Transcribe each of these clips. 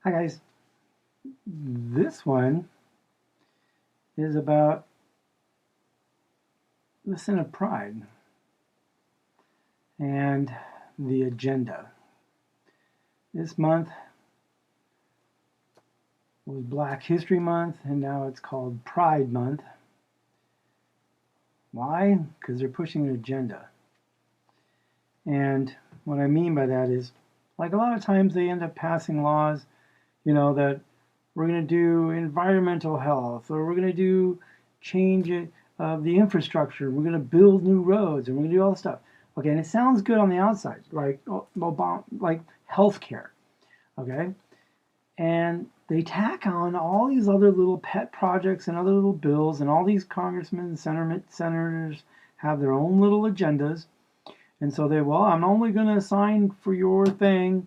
Hi guys, this one is about the sin of pride and the agenda. This month was Black History Month and now it's called Pride Month. Why? Because they're pushing an agenda. And what I mean by that is, like a lot of times they end up passing laws, that we're going to do environmental health, or we're going to do change of the infrastructure. We're going to build new roads, and we're going to do all this stuff. Okay, and it sounds good on the outside, like like healthcare. Okay, and they tack on all these other little pet projects and other little bills, and all these congressmen and senators have their own little agendas. And so I'm only going to sign for your thing,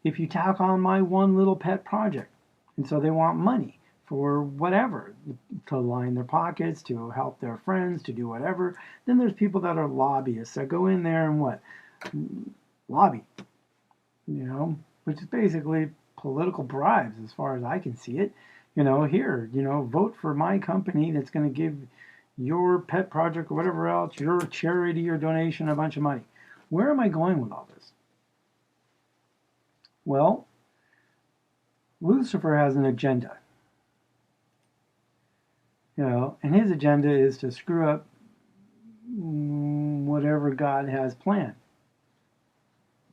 if you tack on my one little pet project. And so they want money for whatever, to line their pockets, to help their friends, to do whatever. Then there's people that are lobbyists that go in there and what? Lobby, which is basically political bribes as far as I can see it. Here, vote for my company that's going to give your pet project or whatever else, your charity or donation, a bunch of money. Where am I going with all this? Well, Lucifer has an agenda, and his agenda is to screw up whatever God has planned,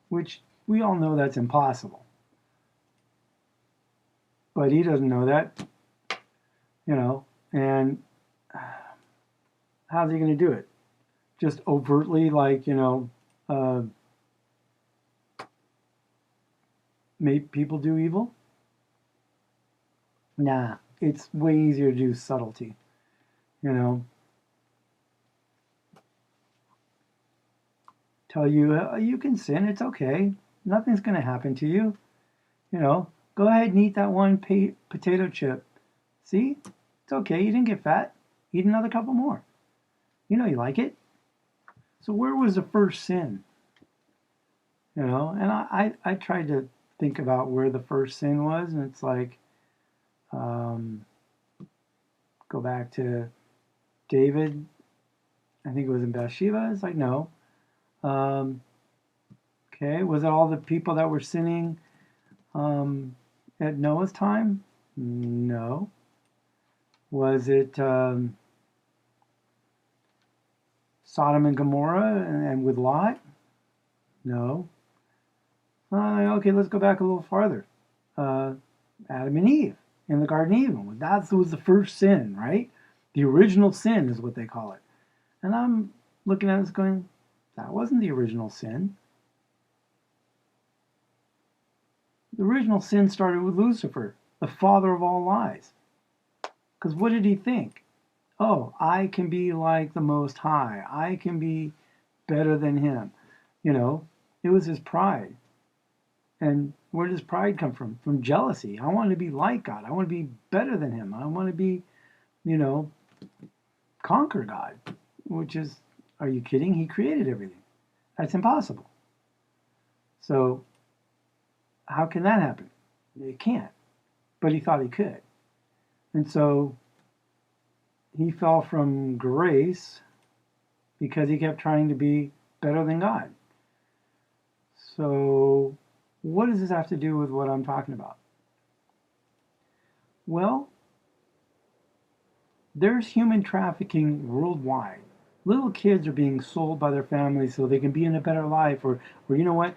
which we all know that's impossible. But he doesn't know that, and how's he going to do it? Just overtly, make people do evil? Nah, it's way easier to do subtlety, Tell you, you can sin, it's okay. Nothing's going to happen to you. Go ahead and eat that one potato chip. See? It's okay, you didn't get fat. Eat another couple more. You know you like it. So where was the first sin? And I tried to think about where the first sin was, and it's like, go back to David. I think it was in Bathsheba. It's like, no. Okay, was it all the people that were sinning at Noah's time? No. Was it Sodom and Gomorrah and with Lot? No. Okay, let's go back a little farther. Adam and Eve in the Garden of Eden. That was the first sin, right? The original sin is what they call it. And I'm looking at this going, that wasn't the original sin. The original sin started with Lucifer, the father of all lies. Because what did he think? Oh, I can be like the Most High. I can be better than him. It was his pride. And where does pride come from? From jealousy. I want to be like God. I want to be better than him. I want to be, conquer God. Which is, are you kidding? He created everything. That's impossible. So, how can that happen? It can't. But he thought he could. And so, he fell from grace because he kept trying to be better than God. So, what does this have to do with what I'm talking about? Well, there's human trafficking worldwide. Little kids are being sold by their families so they can be in a better life, or you know what?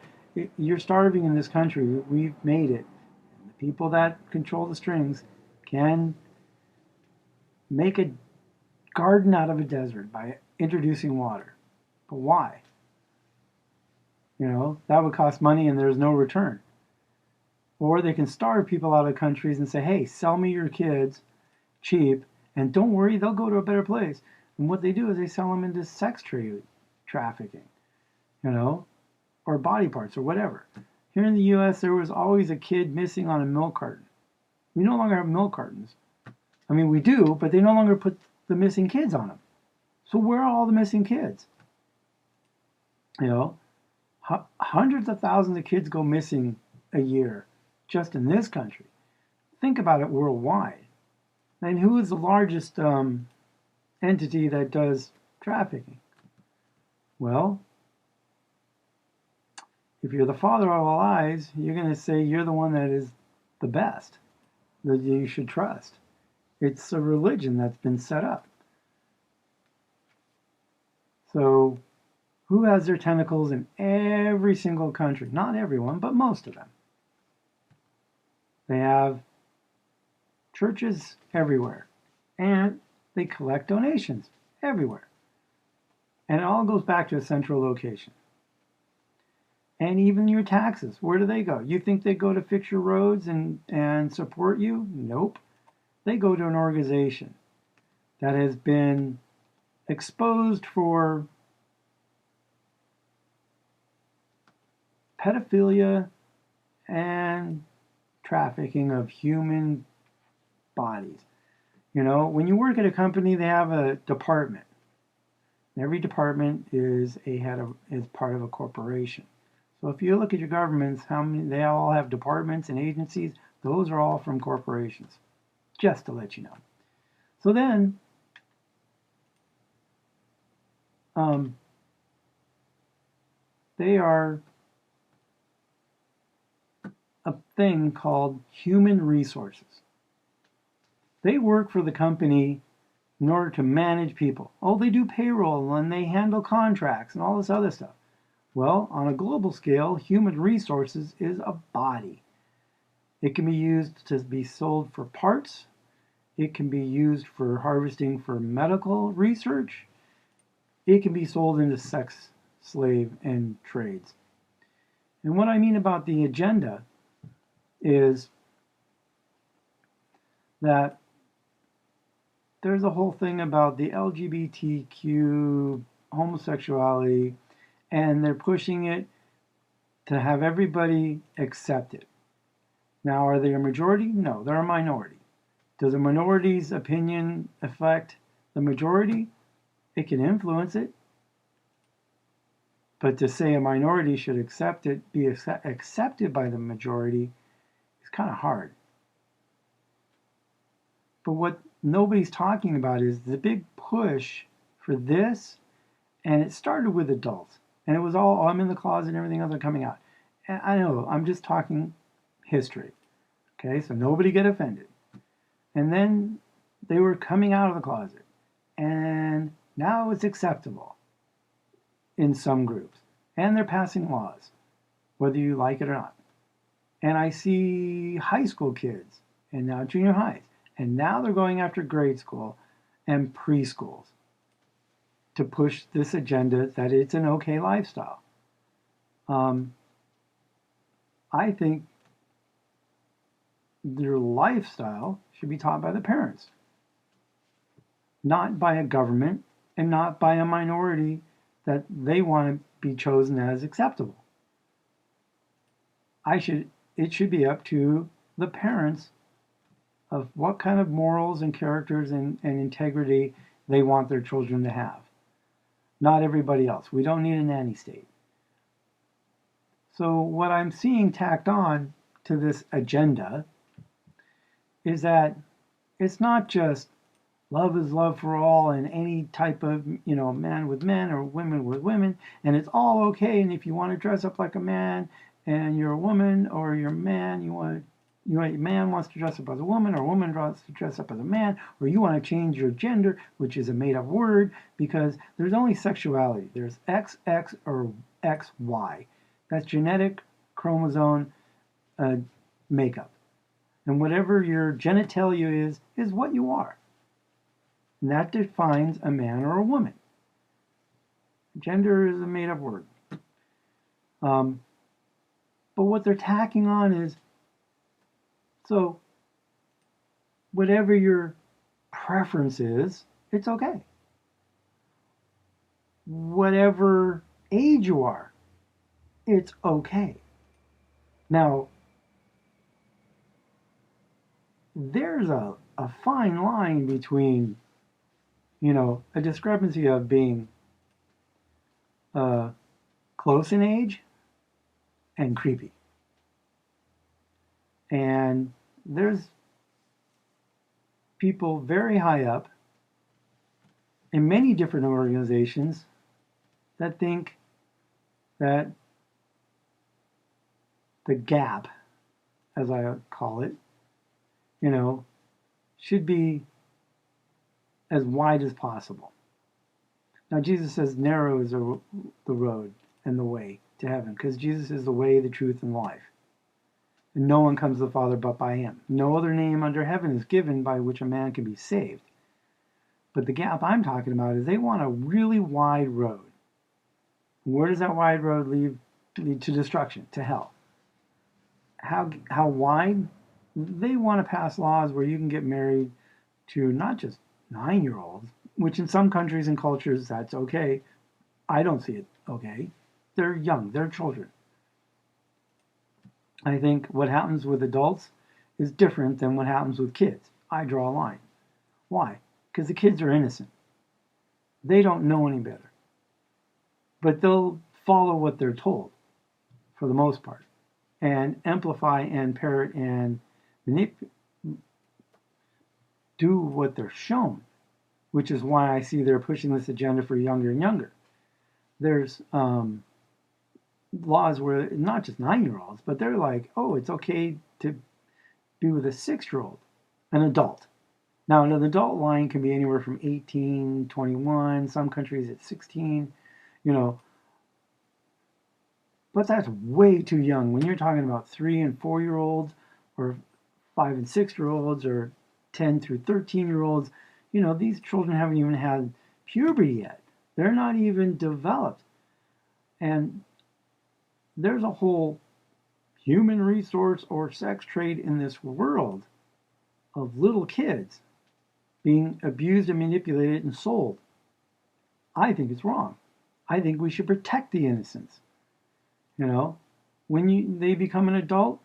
You're starving in this country. We've made it. The people that control the strings can make a garden out of a desert by introducing water. But why? That would cost money and there's no return. Or they can starve people out of countries and say, hey, sell me your kids cheap, and don't worry, they'll go to a better place. And what they do is they sell them into sex trafficking, or body parts or whatever. Here in the U.S., there was always a kid missing on a milk carton. We no longer have milk cartons. I mean, we do, but they no longer put the missing kids on them. So where are all the missing kids? Hundreds of thousands of kids go missing a year just in this country. Think about it worldwide. And who is the largest entity that does trafficking? Well, if you're the father of all eyes, you're going to say you're the one that is the best, that you should trust. It's a religion that's been set up. So who has their tentacles in every single country? Not everyone, but most of them. They have churches everywhere, and they collect donations everywhere. And it all goes back to a central location. And even your taxes, where do they go? You think they go to fix your roads and support you? Nope. They go to an organization that has been exposed for pedophilia and trafficking of human bodies. You know, when you work at a company, they have a department. Every department is part of a corporation. So if you look at your governments, how many they all have departments and agencies, those are all from corporations. Just to let you know. So then they are a thing called human resources. They work for the company in order to manage people. Oh, they do payroll and they handle contracts and all this other stuff. Well, on a global scale, human resources is a body. It can be used to be sold for parts. It can be used for harvesting for medical research. It can be sold into sex, slave, and trades. And what I mean about the agenda is that there's a whole thing about the LGBTQ, homosexuality, and they're pushing it to have everybody accept it. Now, are they a majority? No, they're a minority. Does a minority's opinion affect the majority? It can influence it. But to say a minority should accept it, be accepted by the majority, is kind of hard. But what nobody's talking about is the big push for this, and it started with adults. And it was all, oh, I'm in the closet and everything else are coming out. And I know, I'm just talking history. Okay, so nobody get offended. And then they were coming out of the closet. And now it's acceptable in some groups. And they're passing laws, whether you like it or not. And I see high school kids, and now junior highs. And now they're going after grade school and preschools to push this agenda that it's an okay lifestyle. I think their lifestyle should be taught by the parents, not by a government and not by a minority that they want to be chosen as acceptable. It should be up to the parents of what kind of morals and characters and integrity they want their children to have. Not everybody else. We don't need a nanny state. So what I'm seeing tacked on to this agenda is that it's not just love is love for all and any type of, man with men or women with women, and it's all okay. And if you want to dress up like a man and you're a woman, or you're a man, a man wants to dress up as a woman, or a woman wants to dress up as a man, or you want to change your gender, which is a made-up word, because there's only sexuality. There's XX or XY. That's genetic chromosome makeup. And whatever your genitalia is what you are. And that defines a man or a woman. Gender is a made-up word. But what they're tacking on is, so whatever your preference is, it's okay. Whatever age you are, it's okay. Now, there's a fine line between, a discrepancy of being close in age and creepy. And there's people very high up in many different organizations that think that the gap, as I call it, should be as wide as possible. Now, Jesus says narrow is the road and the way to heaven, because Jesus is the way, the truth, and life. And no one comes to the Father but by him. No other name under heaven is given by which a man can be saved. But the gap I'm talking about is they want a really wide road. Where does that wide road lead to destruction, to hell? How wide? They want to pass laws where you can get married to not just 9-year-olds, which in some countries and cultures that's okay. I don't see it okay. They're young, they're children. I think what happens with adults is different than what happens with kids. I draw a line. Why? Because the kids are innocent. They don't know any better. But they'll follow what they're told, for the most part, and amplify and parrot and do what they're shown, which is why I see they're pushing this agenda for younger and younger. There's laws where not just 9-year-olds, but they're like, oh, it's okay to be with a 6-year-old, an adult. Now, an adult line can be anywhere from 18, 21, some countries it's 16, but that's way too young. When you're talking about 3 and 4-year-olds, or 5 and 6-year-olds, or 10 through 13-year-olds, these children haven't even had puberty yet. They're not even developed. And there's a whole human resource or sex trade in this world of little kids being abused and manipulated and sold. I think it's wrong. I think we should protect the innocents. When they become an adult,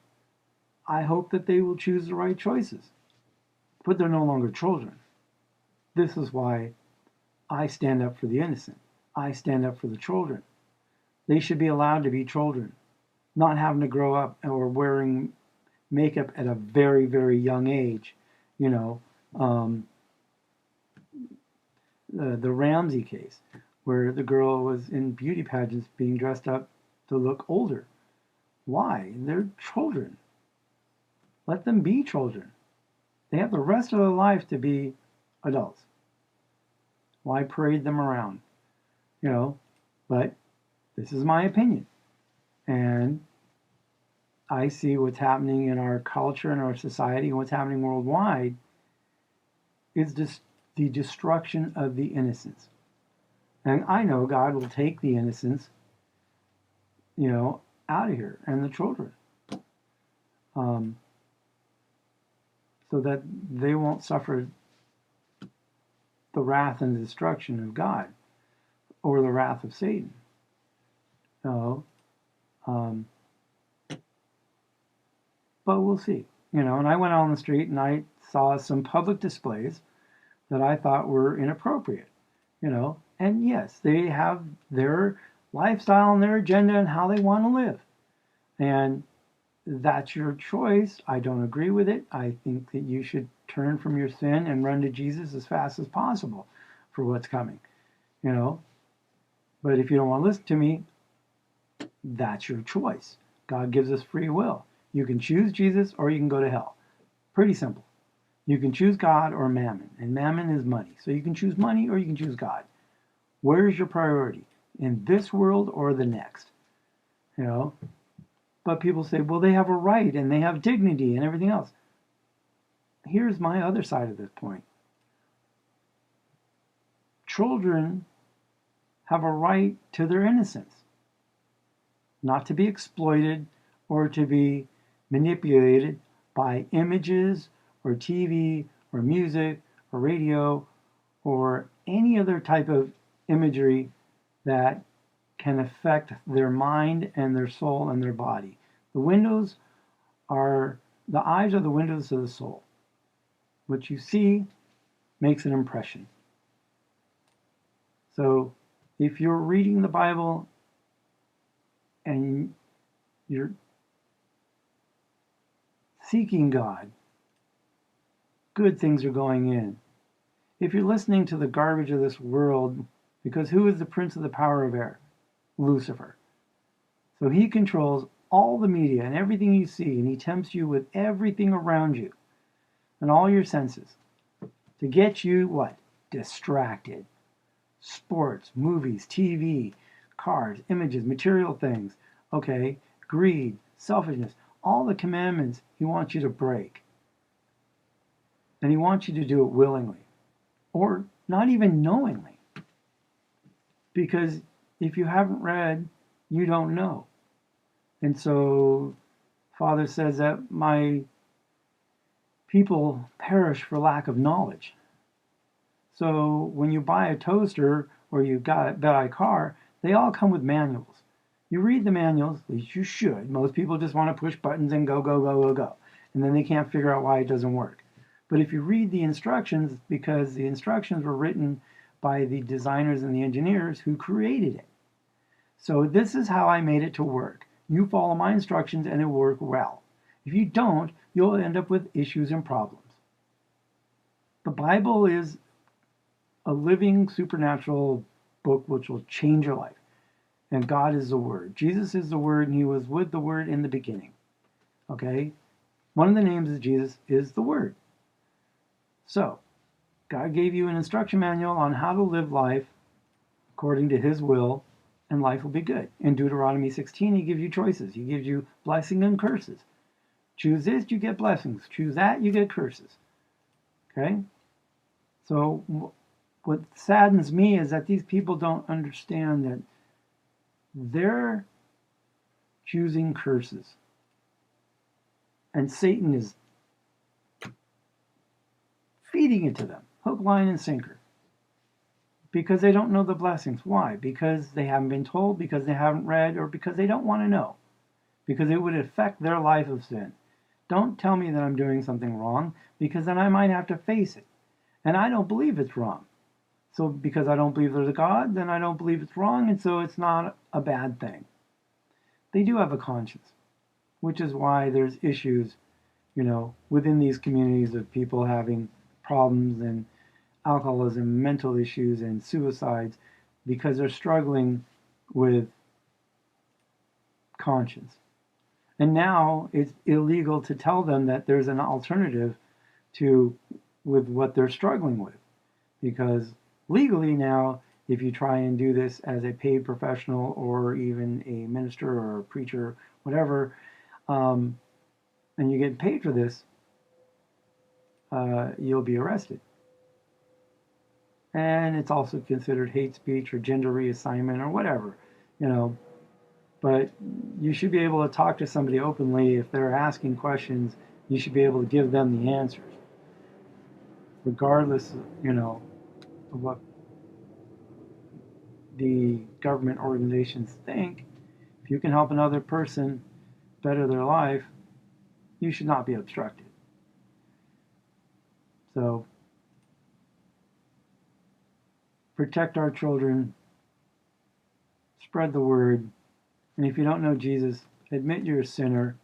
I hope that they will choose the right choices. But they're no longer children. This is why I stand up for the innocent. I stand up for the children. They should be allowed to be children, not having to grow up or wearing makeup at a very, very young age. The Ramsey case, where the girl was in beauty pageants being dressed up to look older. Why? They're children. Let them be children. They have the rest of their life to be adults. Why parade them around? But this is my opinion. And I see what's happening in our culture and our society and what's happening worldwide is just the destruction of the innocents. And I know God will take the innocents, out of here, and the children. So that they won't suffer the wrath and the destruction of God or the wrath of Satan. But we'll see. And I went out on the street and I saw some public displays that I thought were inappropriate. And yes, they have their lifestyle and their agenda and how they want to live. And that's your choice. I don't agree with it. I think that you should turn from your sin and run to Jesus as fast as possible for what's coming. But if you don't want to listen to me, that's your choice. God gives us free will. You can choose Jesus or you can go to hell. Pretty simple. You can choose God or mammon, and mammon is money. So you can choose money or you can choose God. Where's your priority? In this world or the next? But people say, well, they have a right and they have dignity and everything else. Here's my other side of this point. Children have a right to their innocence, not to be exploited or to be manipulated by images or TV or music or radio or any other type of imagery that can affect their mind and their soul and their body. The eyes are the windows of the soul. What you see makes an impression. So if you're reading the Bible and you're seeking God, good things are going in. If you're listening to the garbage of this world, because who is the prince of the power of air? Lucifer. So he controls all the media and everything you see, and he tempts you with everything around you and all your senses to get you what? Distracted. Sports, movies, TV, cars, images, material things. Okay, greed, selfishness, all the commandments he wants you to break. And he wants you to do it willingly or not even knowingly. Because if you haven't read, you don't know. And so Father says that my people perish for lack of knowledge. So when you buy a toaster or you buy a car, they all come with manuals. You read the manuals, at least you should. Most people just want to push buttons and go, go, go, go, go. And then they can't figure out why it doesn't work. But if you read the instructions, because the instructions were written by the designers and the engineers who created it. So this is how I made it to work. You follow my instructions and it will work well. If you don't, you'll end up with issues and problems. The Bible is a living supernatural book which will change your life. And God is the Word. Jesus is the Word, and he was with the Word in the beginning. Okay? One of the names of Jesus is the Word. So, God gave you an instruction manual on how to live life according to his will, and life will be good. In Deuteronomy 16, he gives you choices. He gives you blessing and curses. Choose this, you get blessings. Choose that, you get curses. Okay? So, what saddens me is that these people don't understand that they're choosing curses. And Satan is feeding it to them, hook, line, and sinker. Because they don't know the blessings. Why? Because they haven't been told, because they haven't read, or because they don't want to know. Because it would affect their life of sin. Don't tell me that I'm doing something wrong, because then I might have to face it. And I don't believe it's wrong. So because I don't believe there's a God, then I don't believe it's wrong, and so it's not a bad thing. They do have a conscience, which is why there's issues, within these communities of people having problems and alcoholism, mental issues, and suicides, because they're struggling with conscience. And now it's illegal to tell them that there's an alternative with what they're struggling with. Because legally now, if you try and do this as a paid professional or even a minister or a preacher, whatever, and you get paid for this, you'll be arrested. And it's also considered hate speech or gender reassignment or whatever, But you should be able to talk to somebody openly. If they're asking questions, you should be able to give them the answers. Regardless, of what the government organizations think, if you can help another person better their life, you should not be obstructed. So, protect our children, spread the word, and if you don't know Jesus, admit you're a sinner,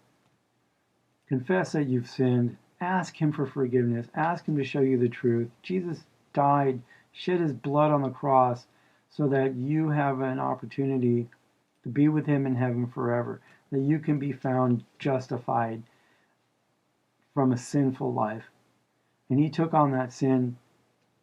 confess that you've sinned, ask him for forgiveness, ask him to show you the truth. Jesus died, shed his blood on the cross so that you have an opportunity to be with him in heaven forever, that you can be found justified from a sinful life. And he took on that sin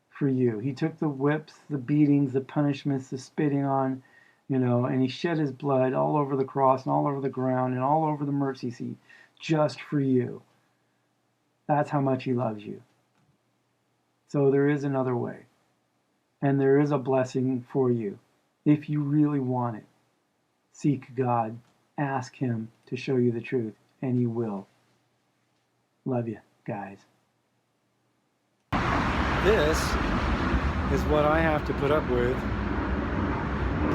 for you. He took the whips, the beatings, the punishments, the spitting on, and he shed his blood all over the cross and all over the ground and all over the mercy seat just for you. That's how much he loves you. So there is another way. And there is a blessing for you if you really want it. Seek God. Ask him to show you the truth, and he will. Love you, guys. This is what I have to put up with.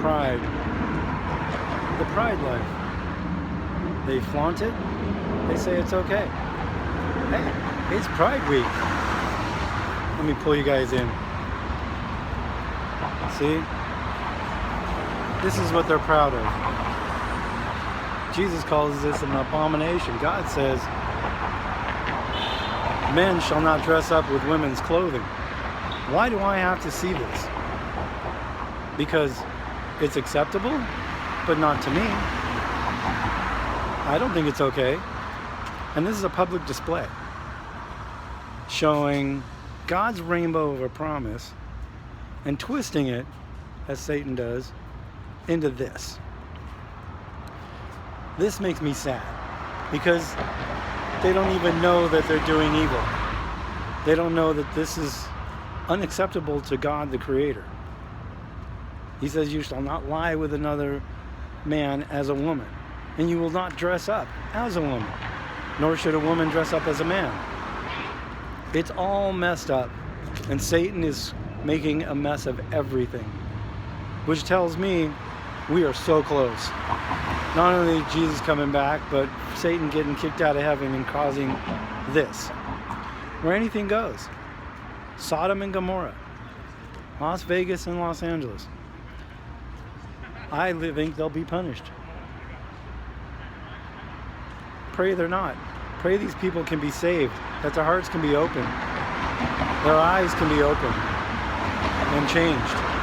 Pride. The pride life. They flaunt it. They say it's okay. Hey, it's Pride Week. Let me pull you guys in. See? This is what they're proud of. Jesus calls this an abomination. God says Men shall not dress up with women's clothing. Why do I have to see this? Because it's acceptable, but not to me. I don't think it's okay. And this is a public display showing God's rainbow of a promise and twisting it, as Satan does, into this. This makes me sad because they don't even know that they're doing evil. They don't know that this is unacceptable to God the Creator. He says, you shall not lie with another man as a woman, and you will not dress up as a woman, nor should a woman dress up as a man. It's all messed up, and Satan is making a mess of everything, which tells me we are so close. Not only Jesus coming back, but Satan getting kicked out of heaven and causing this. Where anything goes. Sodom and Gomorrah. Las Vegas and Los Angeles. I think they'll be punished. Pray they're not. Pray these people can be saved, that their hearts can be opened, their eyes can be opened and changed.